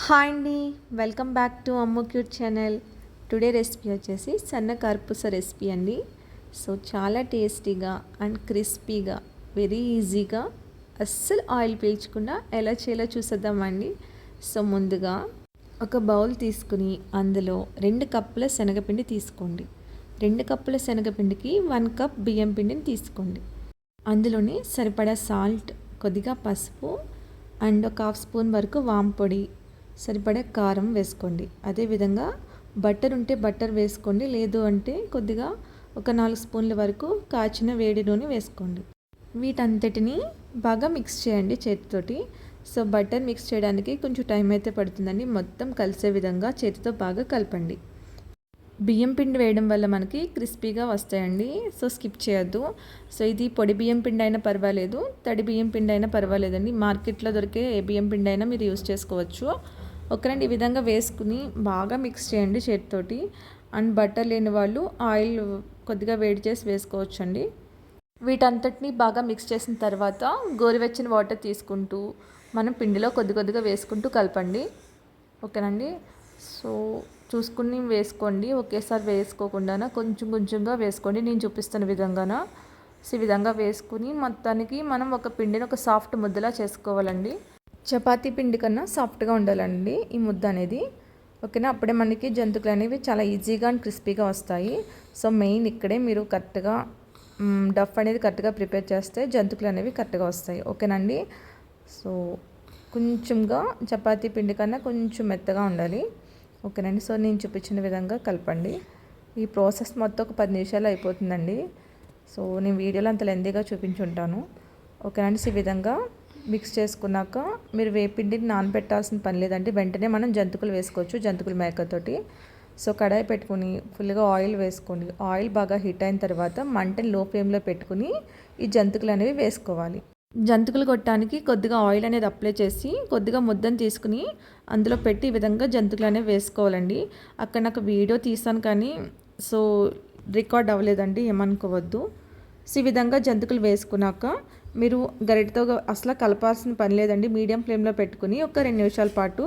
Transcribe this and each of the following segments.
Hi అండి, welcome back to Ammu cute channel. Today recipe వచ్చేసి సన్న కర్పూస రెసిపీ అండి. సో చాలా టేస్టీగా అండ్ క్రిస్పీగా వెరీ ఈజీగా అస్సలు ఆయిల్ పీల్చకుండా ఎలా చేయాలో చూసేద్దామండి. సో ముందుగా ఒక బౌల్ తీసుకుని అందులో 2 కప్పుల శనగపిండి తీసుకోండి. 2 కప్పుల శనగపిండికి 1 కప్ బియ్యం పిండిని తీసుకోండి. అందులోనే సరిపడా సాల్ట్, కొద్దిగా పసుపు అండ్ ఒక 1/2 స్పూన్ వరకు వాము పొడి, సరిపడే కారం వేసుకోండి. అదేవిధంగా బటర్ ఉంటే బటర్ వేసుకోండి, లేదు అంటే కొద్దిగా ఒక 4 స్పూన్ల వరకు కాచిన వేడి నూనె వేసుకోండి. వీటంతటిని బాగా మిక్స్ చేయండి చేతితోటి. సో బటర్ మిక్స్ చేయడానికి కొంచెం టైం అయితే పడుతుందండి. మొత్తం కలిసే విధంగా చేతితో బాగా కలపండి. బియ్యం పిండి వేయడం వల్ల మనకి క్రిస్పీగా వస్తాయండి. సో స్కిప్ చేయొద్దు. సో ఇది పొడి బియ్యం పిండి అయినా పర్వాలేదు, తడి బియ్యం పిండి అయినా పర్వాలేదండి. మార్కెట్లో దొరికే ఏ బియ్యం పిండి అయినా మీరు యూస్ చేసుకోవచ్చు. ఒకరండి ఈ విధంగా వేసుకుని బాగా మిక్స్ చేయండి చేతితోటి. అండ్ బటర్ లేని వాళ్ళు ఆయిల్ కొద్దిగా వేడి చేసి వేసుకోవచ్చండి. వీటంతటిని బాగా మిక్స్ చేసిన తర్వాత గోరువెచ్చని వాటర్ తీసుకుంటూ మనం పిండిలో కొద్దిగా వేసుకుంటూ కలపండి. ఓకేనండి. సో చూసుకుని వేసుకోండి, ఒకేసారి వేసుకోకుండా కొంచెంగా వేసుకోండి, నేను చూపిస్తున్న విధంగాన. సో ఈ విధంగా వేసుకుని మొత్తానికి మనం ఒక పిండిని ఒక సాఫ్ట్ ముద్దలా చేసుకోవాలండి. చపాతీ పిండి కన్నా సాఫ్ట్గా ఉండాలండి ఈ ముద్ద అనేది. ఓకేనా, అప్పుడే మనకి జంతువులు అనేవి చాలా ఈజీగా అండ్ క్రిస్పీగా వస్తాయి. సో మెయిన్ ఇక్కడే మీరు కరెక్ట్గా డఫ్ అనేది కరెక్ట్గా ప్రిపేర్ చేస్తే జంతువులు అనేవి కరెక్ట్గా వస్తాయి. ఓకేనండి. సో కొంచెంగా చపాతీ పిండి కన్నా కొంచెం మెత్తగా ఉండాలి. ఓకేనండి. సో నేను చూపించిన విధంగా కలపండి. ఈ ప్రాసెస్ మొత్తం ఒక 10 నిమిషాలు అయిపోతుందండి. సో నేను వీడియోలో అంత లెందీగా చూపించుంటాను. ఓకేనండి. సో ఈ విధంగా మిక్స్ చేసుకున్నాక మీరు వేపిండిని నానబెట్టాల్సిన పని లేదండి, వెంటనే మనం జంతికలు వేసుకోవచ్చు జంతికల మేకతోటి. సో కడాయి పెట్టుకుని ఫుల్గా ఆయిల్ వేసుకోండి. ఆయిల్ బాగా హీట్ అయిన తర్వాత మంటని లో ఫ్లేమ్లో పెట్టుకుని ఈ జంతికలు అనేవి వేసుకోవాలి. జంతికలు కొట్టడానికి కొద్దిగా ఆయిల్ అనేది అప్లై చేసి కొద్దిగా ముద్దను తీసుకుని అందులో పెట్టి ఈ విధంగా జంతికలు అనేవి వేసుకోవాలండి. అక్కడ నాకు వీడియో తీసాను కానీ సో రికార్డ్ అవ్వలేదండి, ఏమనుకోవద్దు. సో ఈ విధంగా జంతికలు వేసుకున్నాక మీరు గరిటతో అసలు కలపాల్సిన పని లేదండి. మీడియం ఫ్లేమ్లో పెట్టుకుని ఒక 2 నిమిషాల పాటు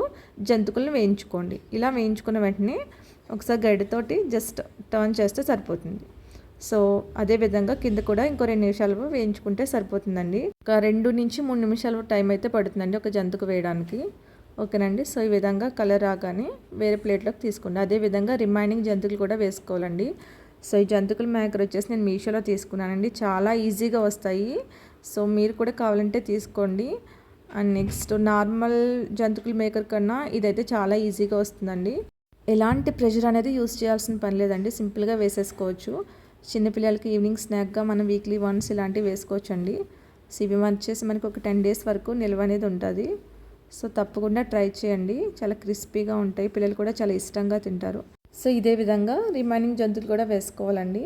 జంతికలను వేయించుకోండి. ఇలా వేయించుకున్న వెంటనే ఒకసారి గరిటతోటి జస్ట్ టర్న్ చేస్తే సరిపోతుంది. సో అదేవిధంగా కింద కూడా ఇంకో 2 నిమిషాలు వేయించుకుంటే సరిపోతుందండి. ఒక 2 నుంచి 3 నిమిషాలు టైం అయితే పడుతుందండి ఒక జంతిక వేయడానికి. ఓకేనండి. సో ఈ విధంగా కలర్ రాగానే వేరే ప్లేట్లోకి తీసుకోండి. అదేవిధంగా రిమైనింగ్ జంతికలు కూడా వేసుకోవాలండి. సో ఈ జంతికల మేకర్ వచ్చేసి నేను మీషోలో తీసుకున్నానండి, చాలా ఈజీగా వస్తాయి. సో మీరు కూడా కావాలంటే తీసుకోండి. అండ్ నెక్స్ట్ నార్మల్ జంతికల మేకర్ కన్నా ఇదైతే చాలా ఈజీగా వస్తుందండి. ఎలాంటి ప్రెషర్ అనేది యూస్ చేయాల్సిన పని లేదండి, సింపుల్గా వేసేసుకోవచ్చు. చిన్నపిల్లలకి ఈవినింగ్ స్నాక్గా మనం వీక్లీ వన్స్ ఇలాంటివి వేసుకోవచ్చండి. సో ఇవి వచ్చేసి మనకి ఒక 10 డేస్ వరకు నిల్వ అనేది ఉంటుంది. సో తప్పకుండా ట్రై చేయండి, చాలా క్రిస్పీగా ఉంటాయి, పిల్లలు కూడా చాలా ఇష్టంగా తింటారు. సో ఇదే విధంగా రిమైనింగ్ జంతువులు కూడా వేసుకోవాలండి.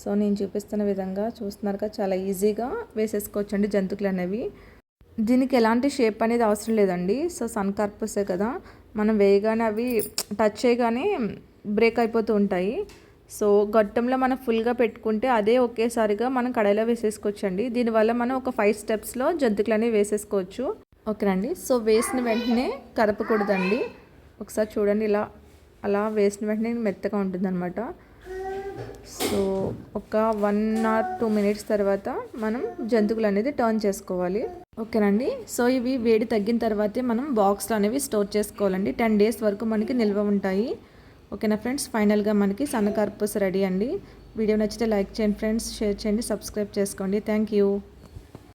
సో నేను చూపిస్తున్న విధంగా చూస్తున్నారు కదా, చాలా ఈజీగా వేసేసుకోవచ్చు అండి జంతువులు అనేవి. దీనికి ఎలాంటి షేప్ అనేది అవసరం లేదండి. సో సన్ కార్పూసే కదా, మనం వేయగానే అవి టచ్ చేయగానే బ్రేక్ అయిపోతూ ఉంటాయి. సో గొట్టంలో మనం ఫుల్గా పెట్టుకుంటే అదే ఒకేసారిగా మనం కడాయిలో వేసేసుకోవచ్చు అండి. దీనివల్ల మనం ఒక 5 స్టెప్స్లో జంతికలు అనేవి వేసేసుకోవచ్చు. ఓకేనండి. సో వేసిన వెంటనే కరపకూడదండి. ఒకసారి చూడండి, ఇలా అలా వేసిన వెంటనే మెత్తగా ఉంటుందన్నమాట. సో ఒక 1 or 2 మినిట్స్ తర్వాత మనం జంతికలు అనేది టర్న్ చేసుకోవాలి. ఓకేనండి. సో ఇవి వేడి తగ్గిన తర్వాతే మనం బాక్స్లో అనేవి స్టోర్ చేసుకోవాలండి. 10 డేస్ వరకు మనకి నిల్వ ఉంటాయి. ఓకేనా ఫ్రెండ్స్, ఫైనల్గా మనకి సన్న కర్పూస రెడీ అండి. వీడియో నచ్చితే లైక్ చేయండి ఫ్రెండ్స్, షేర్ చేయండి, సబ్స్క్రైబ్ చేసుకోండి. Thank you.